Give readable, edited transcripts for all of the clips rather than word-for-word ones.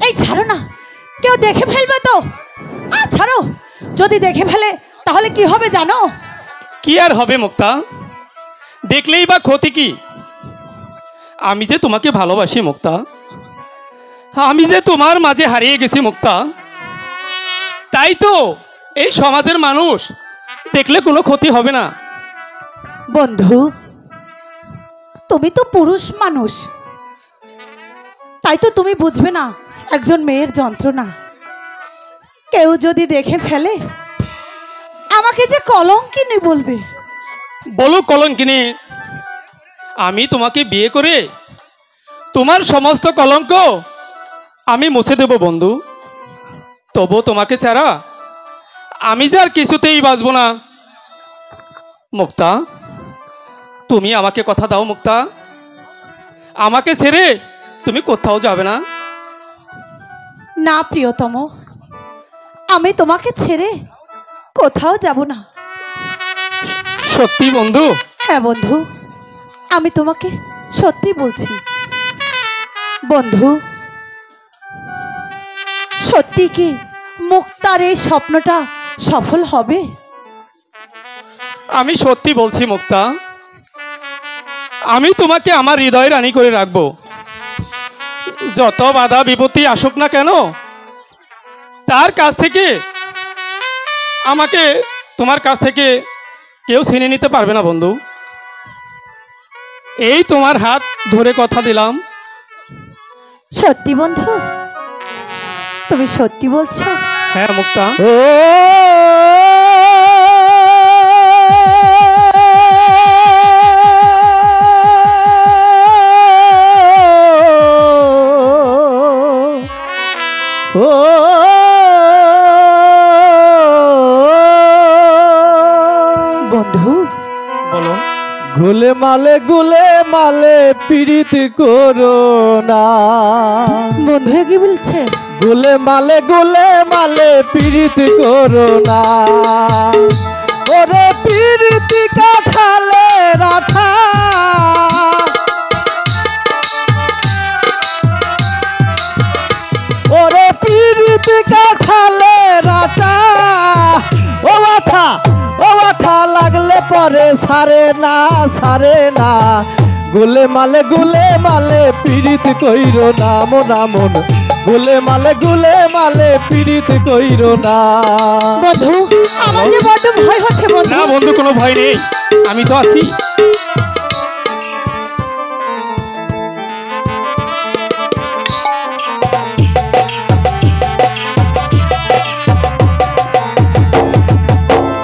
এই ছাড়ো না, কেউ দেখে ফেলবে তো। ছাড়ো, যদি দেখে ফেলে তাহলে কি হবে জানো? কি আর হবে মুক্তা, দেখলেই বা ক্ষতি কি? আমি যে তোমাকে ভালোবাসি মুক্তা, আমি যে তোমার মাঝে হারিয়ে গেছি মুক্তা, তাই তো এই সমাজের মানুষ দেখলে কোনো ক্ষতি হবে না। বন্ধু, তুমি তো পুরুষ মানুষ, তাই তো তুমি বুঝবে না একজন মেয়ের যন্ত্রণা। কেউ যদি দেখে ফেলে আমাকে যে কলঙ্কিনী বলবে। বলো কলঙ্কিনী, আমি তোমাকে বিয়ে করে তোমার সমস্ত কলঙ্ক আমি মুছে দেব বন্ধু। তবু তোমাকে ছাড়া আমি যে আর কিছুতেই বাঁচব না। মুক্তা, তুমি আমাকে কথা দাও মুক্তা, আমাকে ছেড়ে তুমি কোথাও যাবে না। না প্রিয়তম, আমি তোমাকে ছেড়ে কোথাও যাব না। সত্যি বন্ধু? হ্যাঁ বন্ধু, আমি তোমাকে সত্যি বলছি। বন্ধু, সত্যি কি মুক্তার এই স্বপ্নটা সফল হবে? আমি সত্যি বলছি মুক্তা, আমি তোমাকে আমার হৃদয়ে রানী করে রাখবো। যত বাধা বিপত্তি আসুক না কেন, তার কাছ থেকে আমাকে তোমার কাছ থেকে কেউ ছিনিয়ে নিতে পারবে না বন্ধু। এই তোমার হাত ধরে কথা দিলাম। সত্যি বন্ধু, তুমি সত্যি বলছো? হ্যাঁ মুক্তা। বন্ধু বলো। গুলে মালে পীড়িত করো না। বন্ধু কি বলছে? গুলে মালে পীড়িত করো না। ওরে পীড়িতি কাঠালে রাঠা, ওরে পীড়িতি কাঠালে রাঠা। ও মাথা লাগলে পরে সারে না। গুলে মালে পীড়িত কইরো না মোনা মন। গুলে মালে পীড়িত কইরো না। বন্ধু, আমার যে বড্ড ভয় হচ্ছে বন্ধু। না বন্ধু, কোনো ভয় নেই, আমি তো আছি।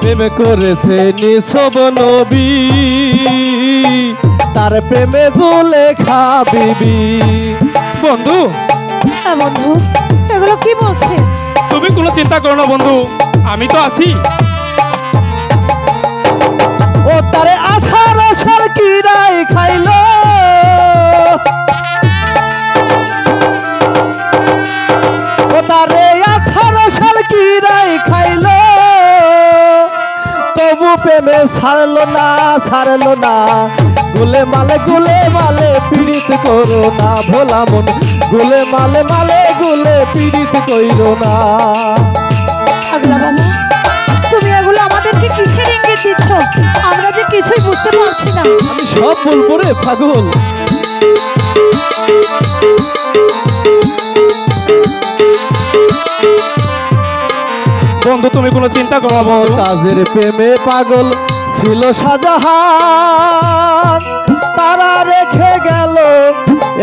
প্রেম করেছে নিছব নবী, তার প্রেমে জুলেখা বিবি। বন্ধু, হ্যাঁ বন্ধু, এগুলো কি বলছে? তুমি কোনো চিন্তা করো না বন্ধু, আমি তো আছি। ও তারে 18 সাল কিরাই খাইলো। ও তারে 18 সাল কিরাই খাইলো। তবু প্রেমে ছাড়লো না। গুলে মালে পীড়িত করো না ভোলা মন। গুলে মালে পীড়িত কইরো না। পাগলা বাবা, তুমি এগুলো আমাদেরকে কিসের ইঙ্গিত দিচ্ছ? আমরা যে কিছুই বুঝতে পারছি না। আমি সব বলবো রে পাগল। বন্ধু, তুমি কোনো চিন্তা করো না বন্ধু। তাজের প্রেমে পাগল ছিল শাহজাহান, তারা রেখে গেল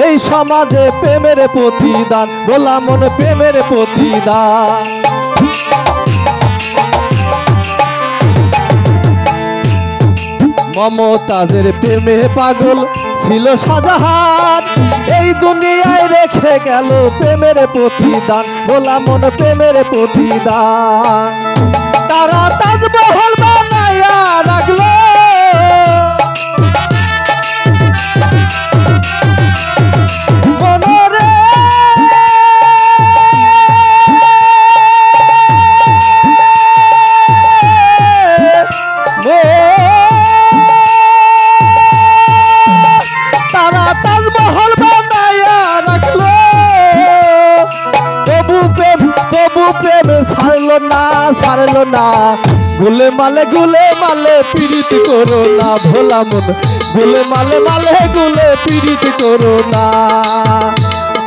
এই সমাজে প্রেমের প্রতিদান। বলা মন প্রেমের প্রতিদান। মমতাজের প্রেমে পাগল ছিল শাহজাহান, এই দুনিয়ায় রেখে গেল প্রেমের প্রতিদান। বলা মন প্রেমের প্রতিদান। তারা তাজমহল বানায়া রাখলো, মনরে তারা তাজমহল বানায়া রাখলো। ছাড়লো না গুলে মালে পীড়িত করো না ভোলা মন গুলে মালে পীড়িত করো না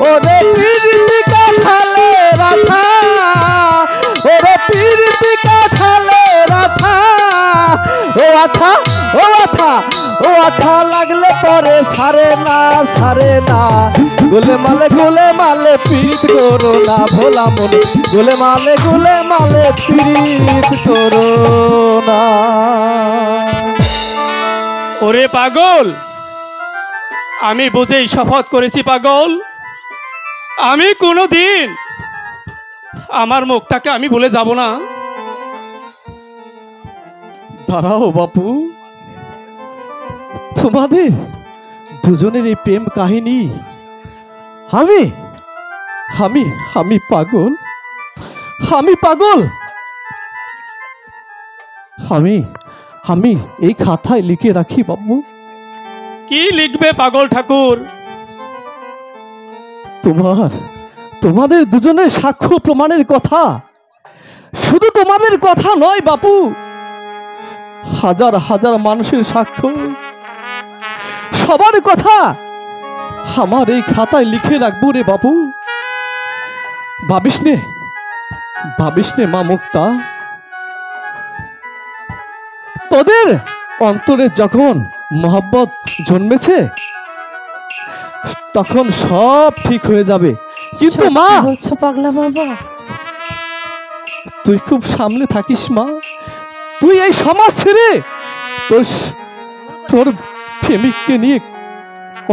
ওরে পীড়িত কাঠালে রাধা ওরে পীড়িত কাঠালে রাধা ও আঠা ও আঠা ও আঠা লাগলে পরে ছাড়ে না গুলে মালে পীড়িত করো না ভোলা মন গুলে মালে পীড়িত করো না। ওরে পাগল, আমি বুঝেই শপথ করেছি পাগল, আমি কোনোদিন আমার মুখটাকে আমি ভুলে যাব না। দাঁড়াও বাপু, তোমাদের দুজনের এই প্রেম কাহিনী আমি আমি আমি পাগল আমি পাগল আমি আমি এই খাতায় লিখে রাখি বাবু। কি লিখবে পাগল ঠাকুর? তোমাদের দুজনের সাক্ষ্য প্রমাণের কথা, শুধু তোমাদের কথা নয় বাপু, হাজার হাজার মানুষের সাক্ষ্য, সবার কথা আমার এই খাতায় লিখে রাখবো রে বাপু। ভাবিস নে মা মুক্তা, তোদের অন্তরে যখন মহব্বত জন্মেছে তখন সব ঠিক হয়ে যাবে। কিন্তু মা, বলছো পাগলা বাবা? তুই খুব সামলে থাকিস মা, তুই এই সমাজ ছেড়ে তোর প্রেমিককে নিয়ে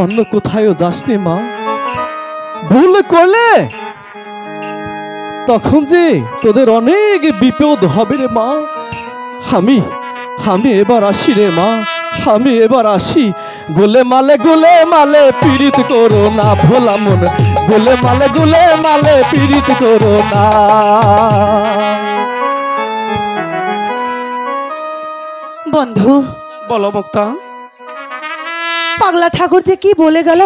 অন্য কোথায়ও যাস নে মা। ভুল করলে তখন যে তোদের অনেক বিপদ হবে রে মা। আমি এবার আসি রে মা, আমি এবার আসি। গুলে মালে পীড়িত করো না ভোলা মন গুলে মালে পীড়িত করো না। বন্ধু, বলো মুক্তা। পাগলা ঠাকুর যে কি বলে গেল,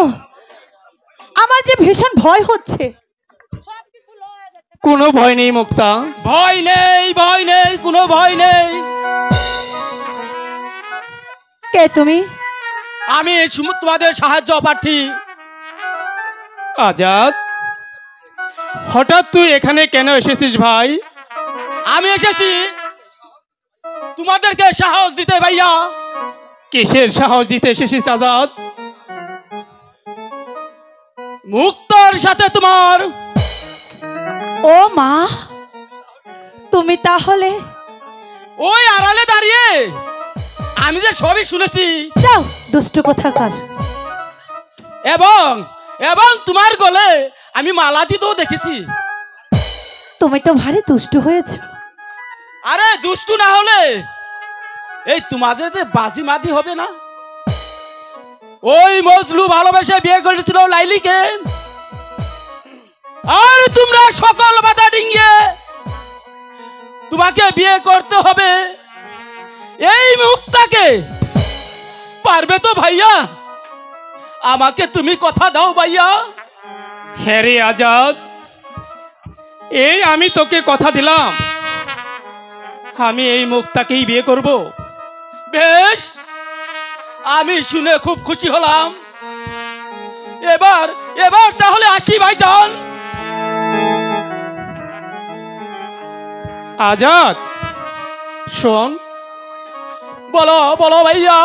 আমার যে ভীষণ ভয় হচ্ছে। কোনো ভয় নেই মুক্তা, ভয় নেই কোনো ভয় নেই। কে তুমি? আমি তোমাদের সাহায্য প্রার্থী। আজাদ, হঠাৎ তুই এখানে কেন এসেছিস ভাই? আমি এসেছি তোমাদেরকে সাহস দিতে ভাইয়া। কিসের সাহস দিতে এসেছিস আজাদ? মুক্তার সাথে তোমার। ও মা, তুমি তাহলে ওই আড়ালে দাঁড়িয়ে আমি যে সবই শুনেছি। যাও দুষ্ট কোথাকার। এবং এবং তোমার গলে আমি মালা দিতেও দেখেছি। তুমি তো ভারী দুষ্ট হয়েছো। আরে দুষ্টু না হলে এই তোমাদের যে বাজি মাদি হবে না? ওই মজলু ভালোবেসে বিয়ে করেছিল লাইলিকে, আর তোমরা সকল বাধা ডিঙ্গিয়ে তোমাকে বিয়ে করতে হবে এই মুক্তাকে। পারবে তো ভাইয়া? আমাকে তুমি কথা দাও ভাইয়া। হ্যাঁ রে আজাদ, এই আমি তোকে কথা দিলাম, আমি এই মুক্তাকেই বিয়ে করব। বেশ, আমি শুনে খুব খুশি হলাম। এবার এবার তাহলে আসি ভাইজান। আজাদ শোন। বলো বলো ভাইয়া,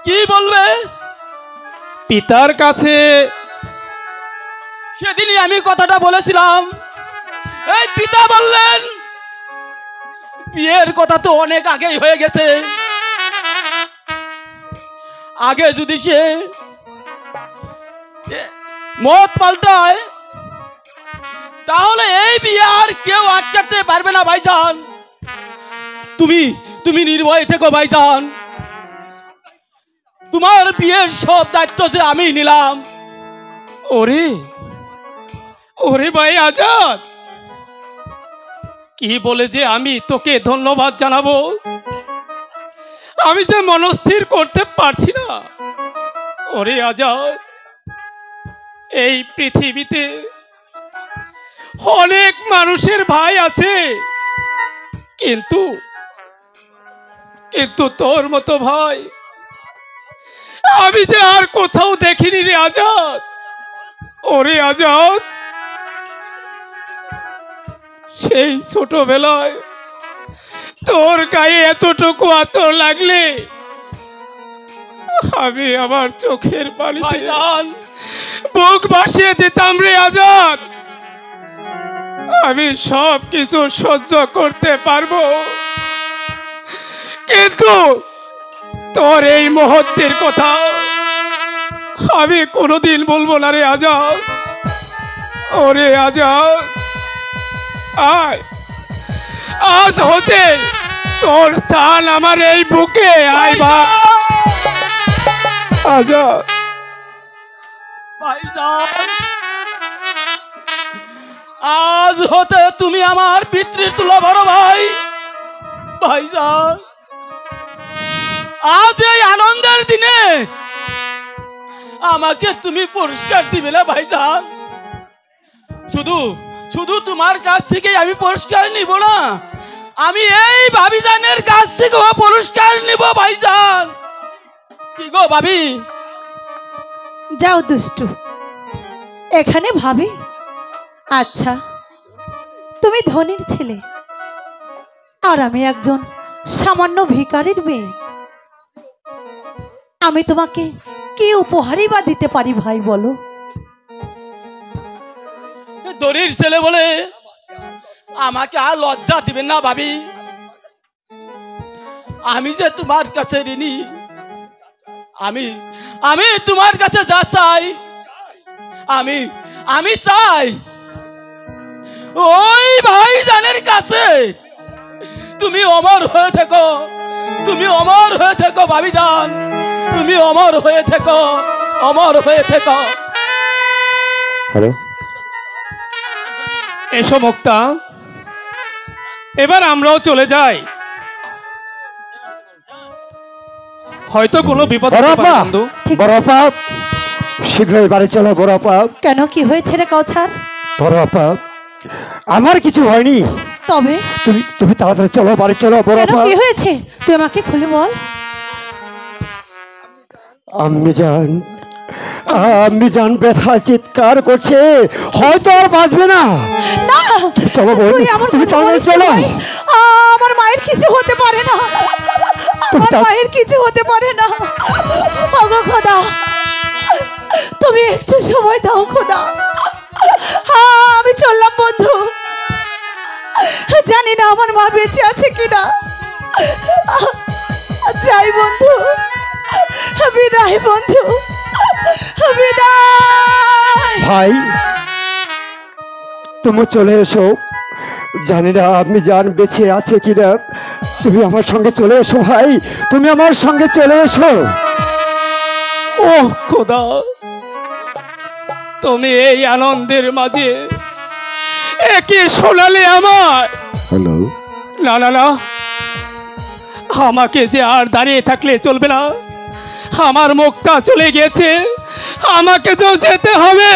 কি বলবে? পিতার কাছে সেদিনই আমি কথাটা বলেছিলাম। এই পিতা বললেন বিয়ের কথা তো অনেক আগেই হয়ে গেছে, আগে যদি সে মত পাল্টায় তাহলে এই বিয়ে আর কেউ আটকাতে পারবে না ভাইজান। তুমি নির্ভয় থেকো ভাইজান, তোমার বিয়ের সব দায়িত্ব যে আমি নিলাম। ওরে ওরে ভাই আজাদ, কি বলে যে আমি তোকে ধন্যবাদ জানাবো, আমি যে মনস্থির করতে পারছি না। ওরে আজাদ, এই পৃথিবীতে অনেক মানুষের ভাই আছে, কিন্তু কিন্তু তোর মতো ভাই আমি যে আর কোথাও দেখিনি রে আজাদ। ওরে আজাদ, সেই ছোটবেলায় তোর গায়ে এতটুকু আতর লাগলে আমি আমার চোখের পানিতে ভাইজান, বুক ভাসিয়ে দিতাম রে আজাদ। আমি সব কিছু সহ্য করতে পারবো, কিন্তু তোর এই মুহূর্তের কথা আমি কোনোদিন বলবো না রে আজাদ। ওরে আজাদ, আয়, আজ হতে তোর স্থান আমার এই বুকে। আয় বা আজাদ। ভাইজান, আজ হতে তুমি আমার পিতৃর তুলা বড় ভাই। ভাইজান, আজ এই আনন্দের দিনে আমাকে তুমি পুরস্কার দিবে না ভাইজান? শুধু শুধু তোমার কাছ থেকে আমি পুরস্কার নিব না, আমি এই ভাবিজানের কাছ থেকে পুরস্কার নিব ভাইজান। কি গো ভাবি? যাও দুষ্টু, এখানে ভাবি? আচ্ছা, তুমি ধনীর ছেলে আর আমি একজন সামান্য ভিখারির মেয়ে। আমি তোমাকে কি উপহারই বা দিতে পারি ভাই বলো? দড়ির ছেলে বলে আমাকে আর লজ্জা দিবেন না ভাবি। আমি যে তোমার কাছে ঋণী, আমি আমি তোমার কাছে যা চাই, আমি আমি চাই ওই ভাইজানের কাছে তুমি অমর হয়ে থেকো, তুমি অমর হয়ে থেকো ভাবিজান, তুমি অমর হয়ে থেকো, অমর হয়ে থেকো। হ্যালো, এসো মুক্তা, এবার আমরাও চলে যাই, হয়তো কোনো বিপদ হতে পারে বন্ধু। বড়পা, শীঘ্রই বাড়ি চলো বড়পা। কেন, কি হয়েছে রে কাউছার? বড়পা, আমার কিছু হয়নি, তবে তুমি তুমি তাড়াতাড়ি চলো, বাড়ি চলো কেন, বড়পা। কি হয়েছে তুই আমাকে খুলে বল। আমি জান ব্যথা চিৎকার করছে, হয়তো আর বাঁচবে না। না, চলো বোন, তুই আমার তুমি কথা তাড়াতাড়ি বলিস না চলো। ভাই। আমার মায়ের কিছু হতে পারে না, আমার মায়ের কিছু হতে পারে না। ওগো খোদা, তুমি একটু সময় দাও খোদা। আমি চললাম বন্ধু, জানি না আমার মা বেঁচে আছে কিনা। যাই বন্ধু, বিদায় বন্ধু, বিদায়। ভাই, তুমি চলে এসো, জানি না আপনি জান বেঁচে আছে কিনা। তুমি আমার সঙ্গে চলে এসো ভাই, তুমি আমার সঙ্গে চলে এসো। ও খোদা, তুমি এই আনন্দের মাঝে একে শোনালে আমার। হ্যালো, না না না, আমাকে যে আর দাঁড়িয়ে থাকলে চলবে না। আমার মুক্তা চলে গেছে, আমাকে তো যেতে হবে।